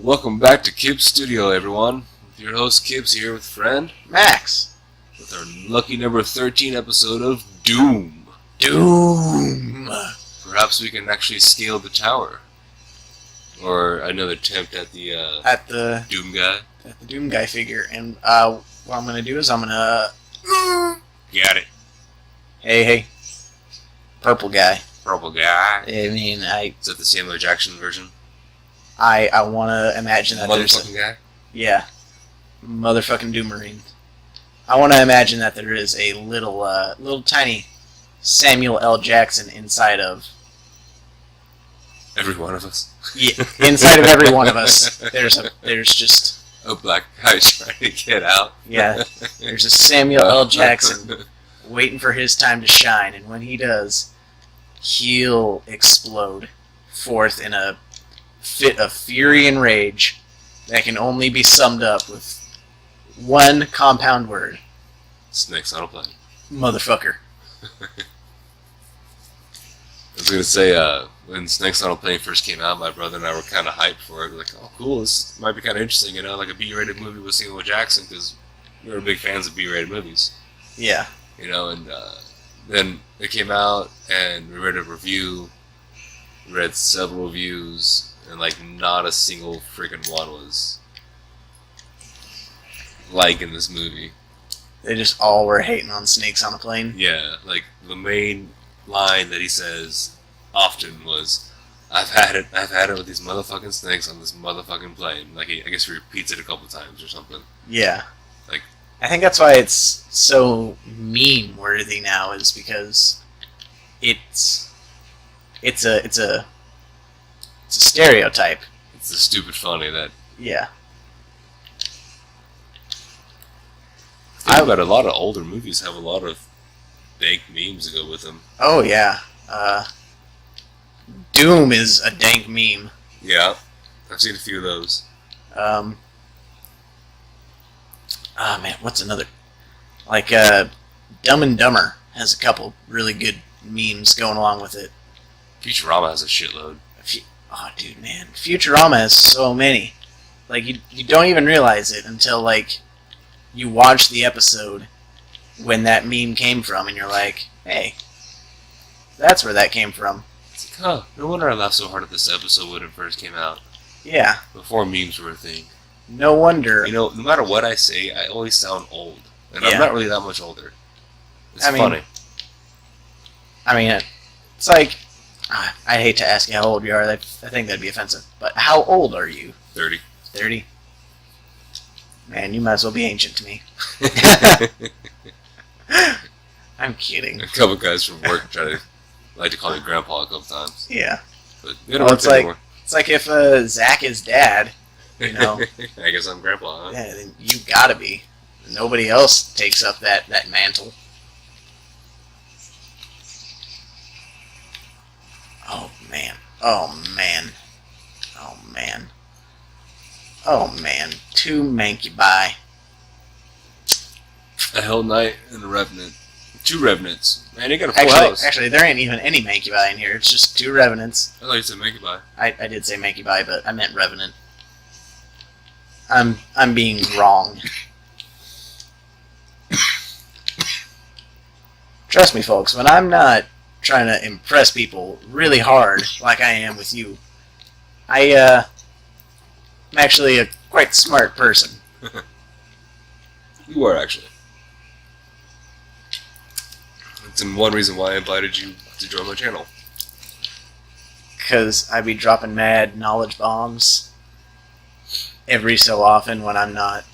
Welcome back to Kibbs Studio, everyone. With your host Kibbs here with friend Max. With our lucky number 13 episode of Doom. Doom. Perhaps we can actually scale the tower. Or another attempt at the Doom guy. At the Doom guy figure. And what I'm gonna do is I'm gonna Got it. Hey. Purple guy. Purple guy. I mean, Is that the Samuel Jackson version? I wanna imagine that there's Motherfucking guy? Yeah. Motherfucking Doom Marine. I wanna imagine that there is a little tiny Samuel L. Jackson inside of Every one of us. Yeah, inside of every one of us. There's just A black guy trying to get out. Yeah, there's a Samuel L. Jackson waiting for his time to shine, and when he does, he'll explode forth in a fit of fury and rage that can only be summed up with one compound word. Snakes on a plane. Motherfucker. I was going to say, when Snakes on a Plane first came out, my brother and I were kind of hyped for it. Like, oh, cool, this might be kind of interesting, like a B-rated movie with Samuel Jackson, because we were big fans of B-rated movies. Yeah. And then it came out, and we read a review, read several reviews, and, not a single freaking one was in this movie. They just all were hating on Snakes on a Plane. Yeah, the main line that he says often was, I've had it with these motherfucking snakes on this motherfucking plane. I guess he repeats it a couple times or something. Yeah. I think that's why it's so meme-worthy now, is because it's a stereotype. It's the stupid funny that... Yeah. I think about a lot of older movies have a lot of dank memes that go with them. Oh, yeah. Doom is a dank meme. Yeah. I've seen a few of those. Man, what's another? Dumb and Dumber has a couple really good memes going along with it. Futurama has a shitload. Oh, dude, man. Futurama has so many. You don't even realize it until, you watch the episode when that meme came from, and you're like, hey, that's where that came from. It's like, no wonder I laughed so hard at this episode when it first came out. Yeah. Before memes were a thing. No wonder. No matter what I say, I always sound old. And Yeah. I'm not really that much older. It's funny. It's like, I hate to ask you how old you are. I think that'd be offensive. But how old are you? 30. 30? Man, you might as well be ancient to me. I'm kidding. A couple guys from work like to call me grandpa a couple times. Yeah. But they don't work anymore. It's like if Zach is dad, I guess I'm grandpa, huh? Yeah, then you gotta be. Nobody else takes up that mantle. Oh, man. Oh, man. Oh, man. Oh, man. Two Mancubi. A Hell Knight and a Revenant. 2 Revenants. Man, you got a full house. Actually, there ain't even any Mancubi in here. It's just 2 Revenants. I thought you said Mancubi. I did say Mancubi, but I meant Revenant. I'm being wrong. Trust me, folks, when I'm not trying to impress people really hard like I am with you, I'm actually a quite smart person. You are, actually. That's one reason why I invited you to join my channel. Because I be dropping mad knowledge bombs every so often when I'm not...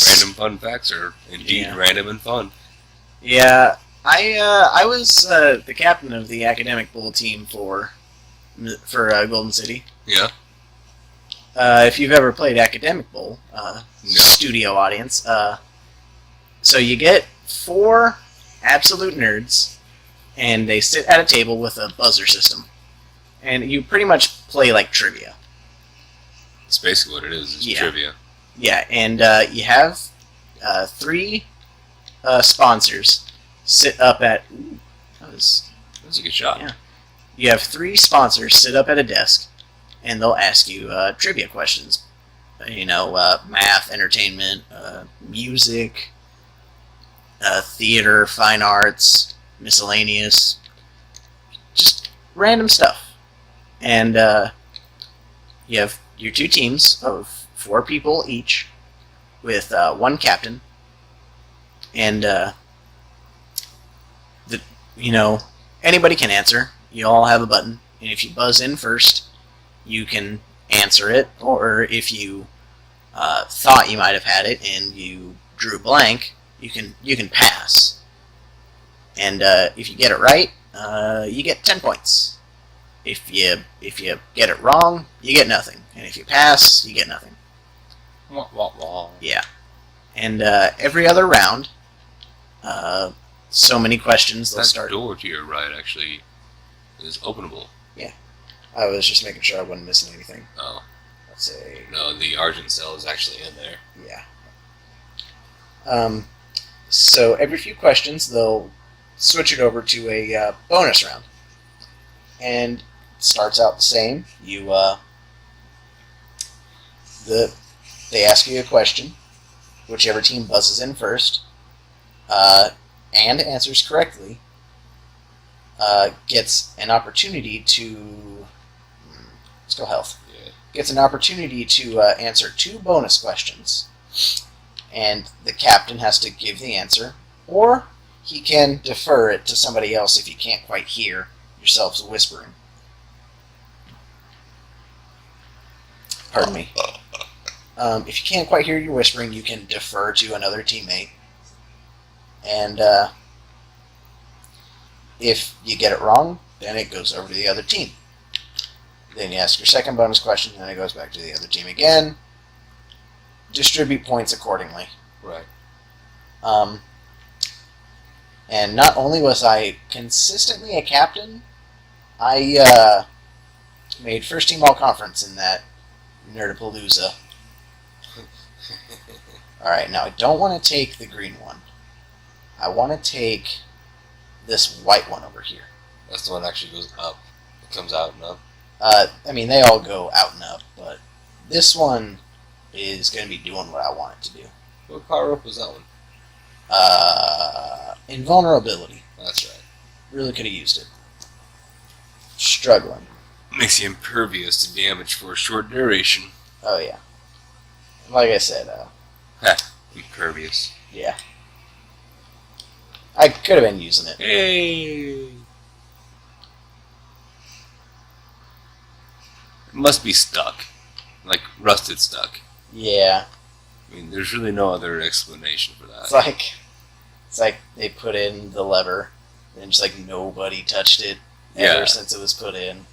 Random fun facts are indeed random and fun. Yeah, I was the captain of the academic bowl team for Golden City. Yeah. If you've ever played Academic Bowl, studio audience, so you get 4 absolute nerds, and they sit at a table with a buzzer system, and you pretty much play like trivia. That's basically what it is trivia. Yeah, and you have 3 sponsors sit up at... That was a good shot. Yeah. You have 3 sponsors sit up at a desk, and they'll ask you trivia questions math, entertainment, music, theater, fine arts, miscellaneous, just random stuff. And you have your 2 teams of 4 people each, with 1 captain, and anybody can answer. You all have a button, and if you buzz in first, you can answer it, or if you thought you might have had it and you drew blank, you can pass. And if you get it right, you get 10 points. If you get it wrong, you get nothing, and if you pass, you get nothing. Wah, wah, wah. Yeah, and every other round, so many questions. They'll start. That door to your right actually is openable. Yeah, I was just making sure I wasn't missing anything. Oh. Let's say. No, the Argent cell is actually in there. Yeah. So every few questions, they'll switch it over to a bonus round, and it starts out the same. They ask you a question. Whichever team buzzes in first and answers correctly gets an opportunity to. Let's go health. Yeah. Gets an opportunity to answer 2 bonus questions, and the captain has to give the answer, or he can defer it to somebody else if you can't quite hear yourselves whispering. Pardon me. If you can't quite hear your whispering, you can defer to another teammate. And if you get it wrong, then it goes over to the other team. Then you ask your second bonus question, and then it goes back to the other team again. Distribute points accordingly. Right. And not only was I consistently a captain, I made first team all conference in that Nerdapalooza. Alright, now I don't want to take the green one. I want to take this white one over here. That's the one that actually goes up. It comes out and up. They all go out and up, but this one is going to be doing what I want it to do. What power up was that one? Invulnerability. That's right. Really could have used it. Struggling. Makes you impervious to damage for a short duration. Oh, yeah. Like I said, impervious. Yeah. I could have been using it. Hey! It must be stuck. Like, rusted stuck. Yeah. I mean, there's really no other explanation for that. It's like they put in the lever, and just like nobody touched it ever since it was put in.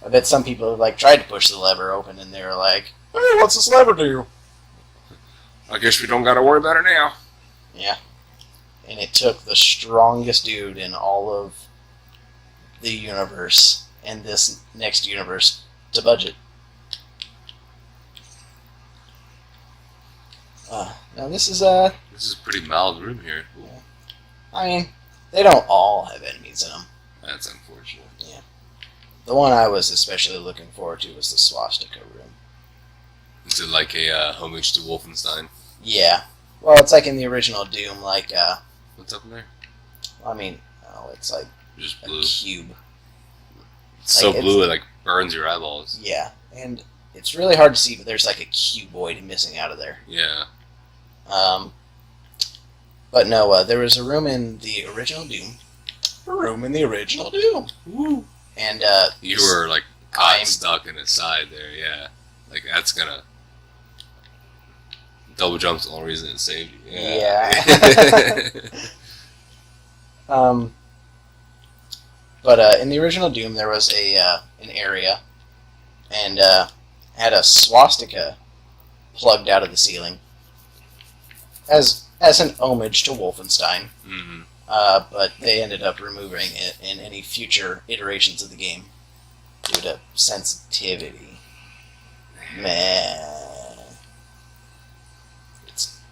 I bet some people have tried to push the lever open, and they were like, "Hey, what's this lever do?" I guess we don't gotta worry about it now. Yeah. And it took the strongest dude in all of the universe and this next universe to budget. Now this is a pretty mild room here. Yeah. I mean, they don't all have enemies in them. That's unfortunate. Yeah. The one I was especially looking forward to was the swastika room. Is it like a homage to Wolfenstein? Yeah. Well, it's like in the original Doom, What's up in there? It's like just blue. A cube. It's so blue it burns your eyeballs. Yeah, and it's really hard to see, but there's a cuboid missing out of there. Yeah. But no, there was a room in the original Doom. Woo. And you were caught stuck in its side there. Yeah. That's gonna. Double jump's the only reason it saved you. Yeah. But in the original Doom, there was an area, and had a swastika plugged out of the ceiling, as an homage to Wolfenstein. Mm-hmm. But they ended up removing it in any future iterations of the game due to sensitivity. Man.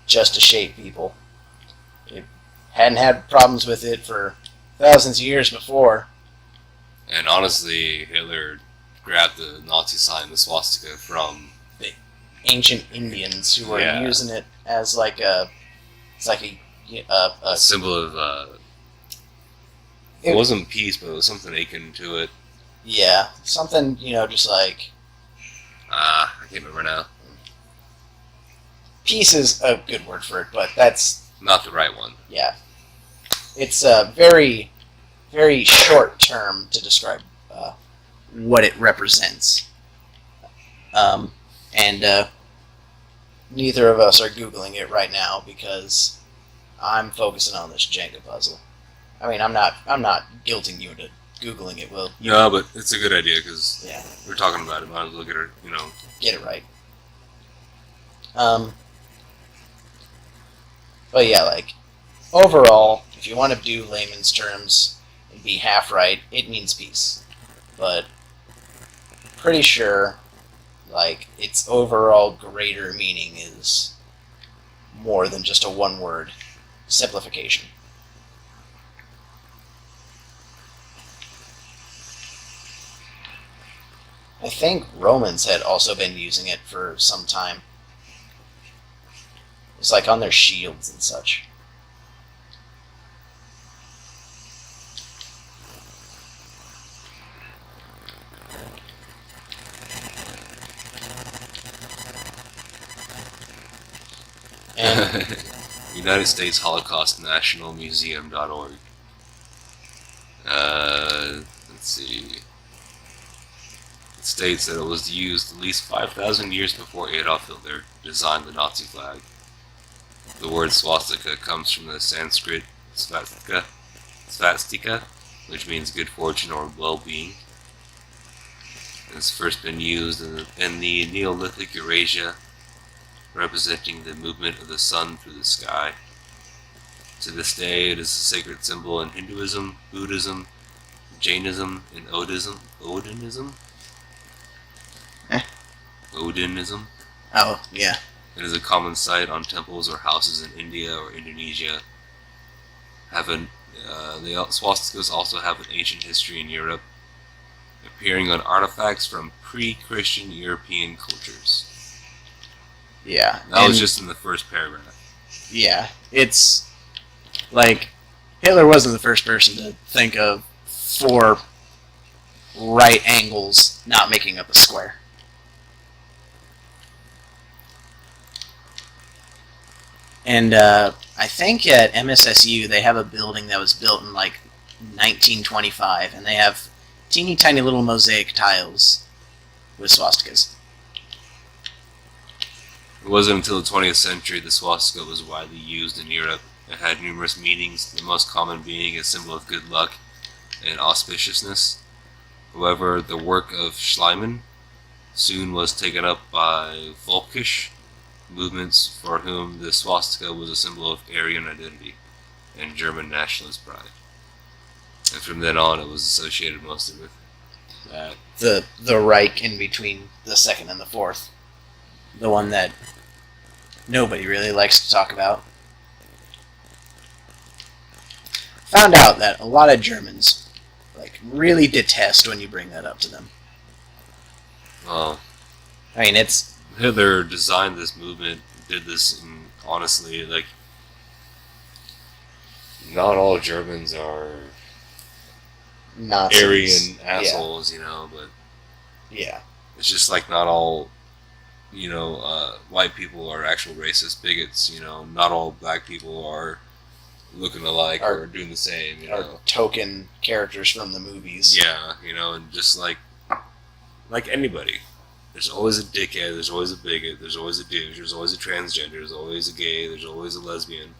Just a shape, people. It hadn't had problems with it for thousands of years before. And honestly, Hitler grabbed the Nazi sign, the swastika, from ancient Indians who were Yeah. using it as like a A symbol of it wasn't peace, but it was something akin to it. yeah, something, just like I can't remember now. peace is a good word for it, but that's Not the right one. yeah. It's a very, very short term to describe what it represents. And neither of us are Googling it right now because I'm focusing on this Jenga puzzle. I mean, I'm not guilting you into Googling it. Well, No, but it's a good idea because yeah, we're talking about it. Might as well get her, get it right. But yeah, like overall, if you want to do layman's terms and be half right, it means peace. But pretty sure, like, its overall greater meaning is more than just a one-word simplification. I think Romans had also been using it for some time. It's like on their shields and such. And United States Holocaust National Museum.org. Let's see. It states that it was used at least 5,000 years before Adolf Hitler designed the Nazi flag. The word swastika comes from the Sanskrit svastika, which means good fortune or well-being. It's first been used in the Neolithic Eurasia, representing the movement of the sun through the sky. To this day, it is a sacred symbol in Hinduism, Buddhism, Jainism, and Odinism. Odinism. oh yeah, It is a common sight on temples or houses in India or Indonesia. The swastikas also have an ancient history in Europe, appearing on artifacts from pre-Christian European cultures. yeah. That was just in the first paragraph. Yeah, it's like Hitler wasn't the first person to think of 4 right angles not making up a square. And I think at MSSU they have a building that was built in like 1925, and they have teeny tiny little mosaic tiles with swastikas. It wasn't until the 20th century the swastika was widely used in Europe. It had numerous meanings, the most common being a symbol of good luck and auspiciousness. However, the work of Schliemann soon was taken up by Volkisch movements for whom the swastika was a symbol of Aryan identity and German nationalist pride. And from then on, it was associated mostly with that. The Reich in between the second and the fourth. The one that nobody really likes to talk about. Found out that a lot of Germans really detest when you bring that up to them. Well, I mean, it's Hitler designed this movement, did this, and honestly, not all Germans are Nazis. Aryan assholes, but Yeah. it's just like not all, white people are actual racist bigots, not all black people are looking alike or doing the same, Or token characters from the movies. Yeah, and just like anybody. There's always a dickhead, there's always a bigot, there's always a douche, there's always a transgender, there's always a gay, there's always a lesbian.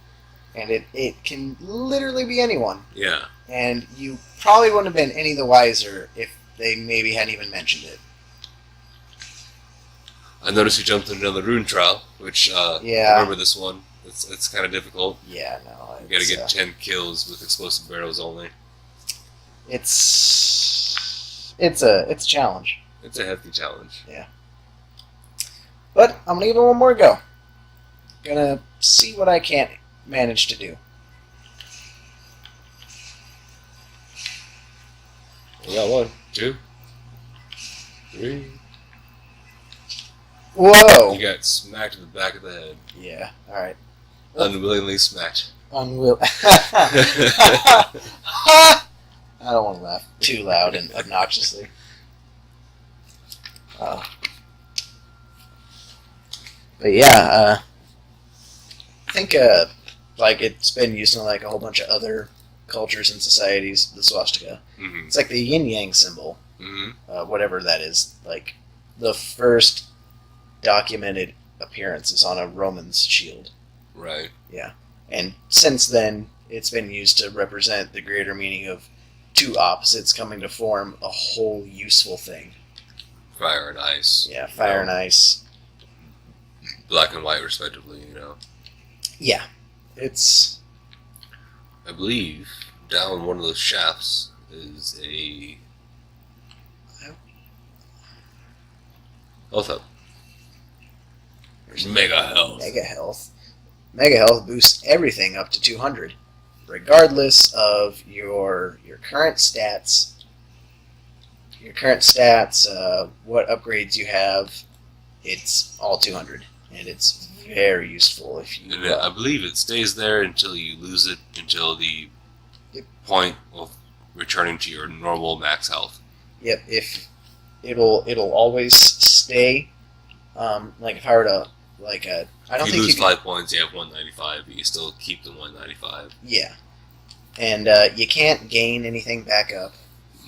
And it can literally be anyone. Yeah. And you probably wouldn't have been any the wiser if they maybe hadn't even mentioned it. I noticed you jumped in another rune trial, which, Yeah. remember this one. It's kind of difficult. Yeah, no. You gotta get 10 kills with explosive barrels only. It's a challenge. It's a hefty challenge. Yeah. But I'm gonna give it one more go. Gonna see what I can't manage to do. We got 1, 2, 3, Whoa! You got smacked in the back of the head. Yeah, alright. Unwillingly smacked. I don't want to laugh too loud and obnoxiously. But yeah, I think like it's been used in like a whole bunch of other cultures and societies. The swastika. Mm-hmm. It's like the yin yang symbol, Mm-hmm. whatever that is. Like the first documented appearance is on a Roman's shield. Right. Yeah, and since then it's been used to represent the greater meaning of two opposites coming to form a whole useful thing. Fire and ice. Yeah, fire and ice. Black and white, respectively, you know. Yeah, it's... I believe down one of those shafts is a health up. There's Mega Health. Mega Health. Mega Health boosts everything up to 200, regardless of your current stats. Your current stats, what upgrades you have, it's all 200, and it's very useful if you. And I believe it stays there until you lose it, until the point of returning to your normal max health. Yep, if it'll always stay. Like if I were to I don't if you think lose you 5 points, you have 195, but you still keep the 195. Yeah, and you can't gain anything back up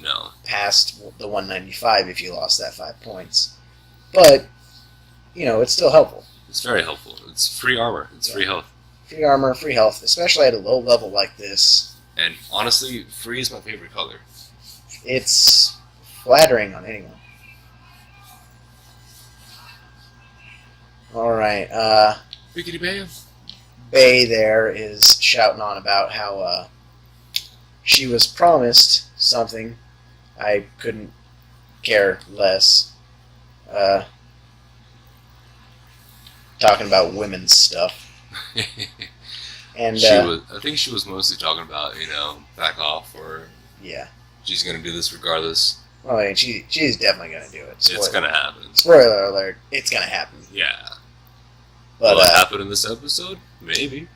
No. past the 195 if you lost that 5 points. But you know it's still helpful. It's very helpful. It's free armor. It's free health. Free armor, free health, especially at a low level like this. And honestly, free is my favorite color. It's flattering on anyone. Alright, Biggity bam. Bay there is shouting on about how she was promised something. I couldn't care less. Talking about women's stuff. And I think she was mostly talking about, back off, or yeah. she's gonna do this regardless. Well, I mean, she's definitely gonna do it. It's gonna happen. Spoiler alert! It's gonna happen. Yeah. But will it happen in this episode? Maybe.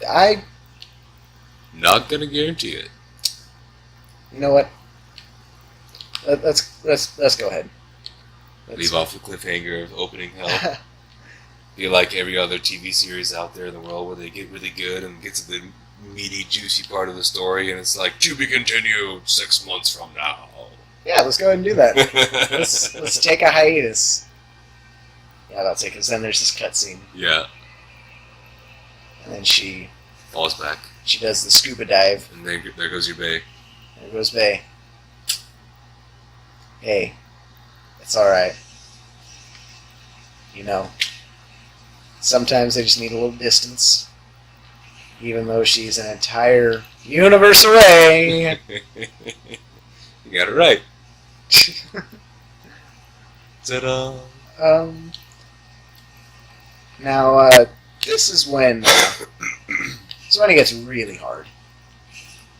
I. Not gonna guarantee it. You know what? Let's go ahead. Leave off the cliffhanger of opening hell. Be like every other TV series out there in the world where they get really good and get to the meaty, juicy part of the story, and it's like, to be continued 6 months from now. Yeah, let's go ahead and do that. let's take a hiatus. Yeah, that's it, because then there's this cutscene. Yeah. And then she falls back. She does the scuba dive. And there goes your Bay. There goes Bay. Hey, it's alright. You know, sometimes they just need a little distance. Even though she's an entire universe away. You got it right. Ta-da! Now, this is when it gets really hard.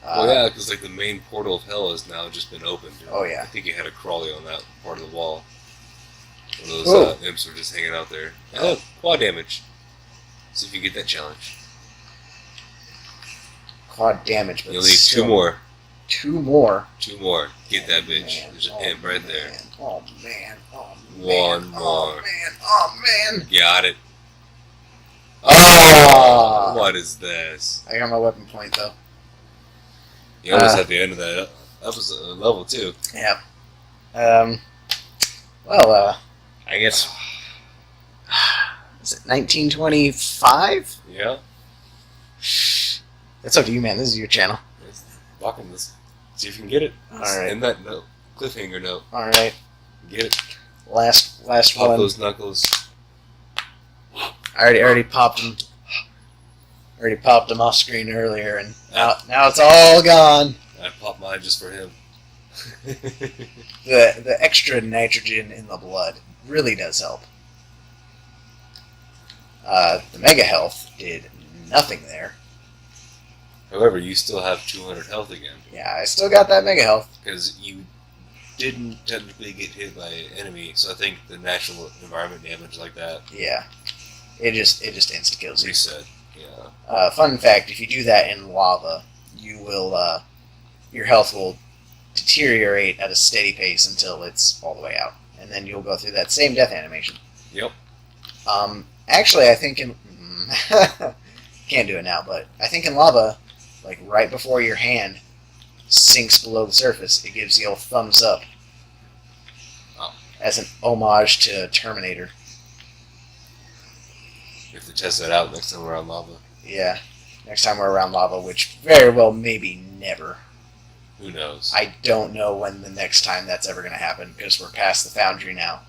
Well, yeah, because the main portal of hell has now just been opened. Oh, yeah. I think you had a crawly on that part of the wall. One of those imps were just hanging out there. Oh, quad damage. See if you get that challenge. Quad damage, but you'll need two more. Two more? Two more. Get that bitch. There's an imp right there. Oh, man. Oh, man. One more. Oh, man. Oh, man. Got it. Oh! What is this? I got my weapon point, though. You almost at the end of that episode level, too. Yeah. Well, I guess... Is it 1925? Yeah. It's up to you, man. This is your channel. Walking this. See if you can get it. Alright. End that note. Cliffhanger note. Alright. Get it. Last Pop one. those knuckles. I already popped him. Already popped him off screen earlier, and now it's all gone. I popped mine just for him. The extra nitrogen in the blood really does help. The Mega Health did nothing there. However, you still have 200 health again. Yeah, I still got that Mega Health. Because you didn't technically get hit by an enemy, so I think the natural environment damage like that. Yeah. It just insta kills you. Reset. Yeah. Fun fact: if you do that in lava, you will your health will deteriorate at a steady pace until it's all the way out, and then you'll go through that same death animation. Yep. Actually, I think in can't do it now, but I think in lava, like right before your hand sinks below the surface, it gives the old thumbs up as an homage to Terminator. You have to test that out next time we're on lava. Yeah, next time we're around lava, which very well maybe never. Who knows? I don't know when the next time that's ever going to happen, because we're past the foundry now.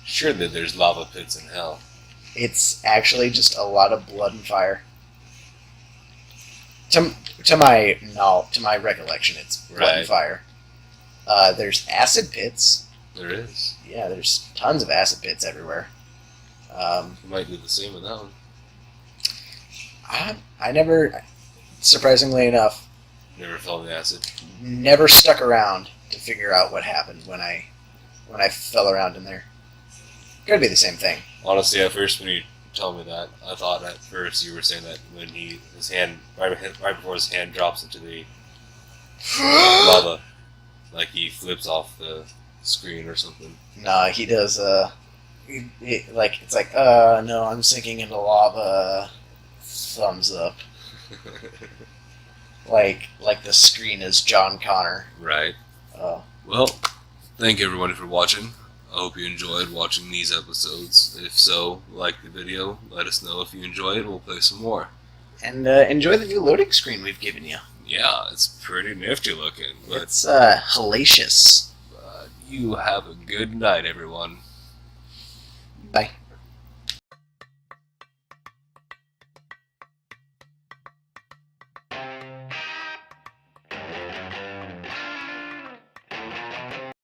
Sure that there's lava pits in hell. It's actually just a lot of blood and fire. To my recollection, it's blood and fire. There's acid pits. There is. Yeah, there's tons of acid pits everywhere. You might do the same with that one. I never, surprisingly enough, Never fell in the acid. never stuck around to figure out what happened when I fell around in there. Could be the same thing. Honestly, at first when you told me that, I thought at first you were saying that when his hand right before his hand drops into the lava, like he flips off the screen or something. Nah, he does. It's like, no, I'm sinking into lava. Thumbs up. like the screen is John Connor. Right. Well, thank you everyone for watching. I hope you enjoyed watching these episodes. If so, like the video, let us know if you enjoy it, we'll play some more. And enjoy the new loading screen we've given you. Yeah, it's pretty nifty looking. But it's hellacious. you have a good night, everyone. Bye.